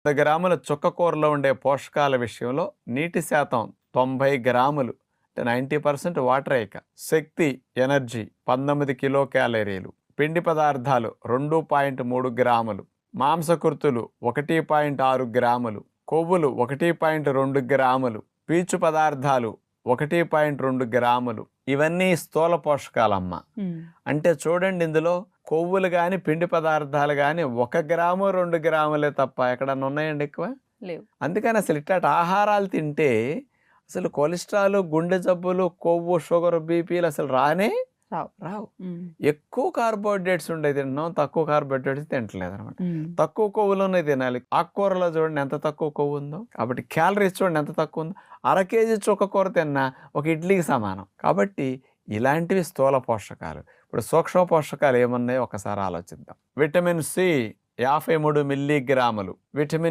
100 గ్రాముల చుక్కకూరలో ఉండే పోషకాల విషయంలో నీటి శాతం 90 గ్రాములు, అంటే 90% వాటరే. ఇక శక్తి ఎనర్జీ 19 కిలో క్యాలరీలు, పిండి పదార్థాలు 2.3 గ్రాములు, మాంసకృతులు 1.6 గ్రాములు, కొవ్వులు 1.2 గ్రాములు, పీచు పదార్థాలు 1.2 గ్రాములు. ఇవన్నీ స్థూల పోషకాలమ్మ. అంటే చూడండి, ఇందులో కొవ్వులు కానీ పిండి పదార్థాలు కానీ 1 గ్రాము 2 గ్రాములే తప్ప ఎక్కడన్నా ఉన్నాయండి ఎక్కువ? లేవు. అందుకని అసలు ఇట్లాంటి ఆహారాలు తింటే అసలు కొలెస్ట్రాల్, గుండె జబ్బులు, కొవ్వు, షుగర్, బీపీలు అసలు రానే రావు. ఎక్కువ కార్బోహైడ్రేట్స్ ఉండే తింటున్నాం, తక్కువ కార్బోహైడ్రేట్స్ తింటలేదు అనమాట. తక్కువ కొవ్వులు ఉన్నాయి తినాలి. ఆకుకూరలో చూడండి ఎంత తక్కువ కొవ్వు ఉందో. కాబట్టి క్యాలరీస్ చూడండి ఎంత తక్కువ ఉందో. 1 కేజీ చుక్కకూర తిన్నా ఒక ఇడ్లీకి సమానం. కాబట్టి ఇలాంటివి స్థూల పోషకాలు. ఇప్పుడు సూక్ష్మ పోషకాలు ఏమున్నాయో ఒకసారి ఆలోచిద్దాం. విటమిన్ సి 53 మిల్లీగ్రాములు, విటమిన్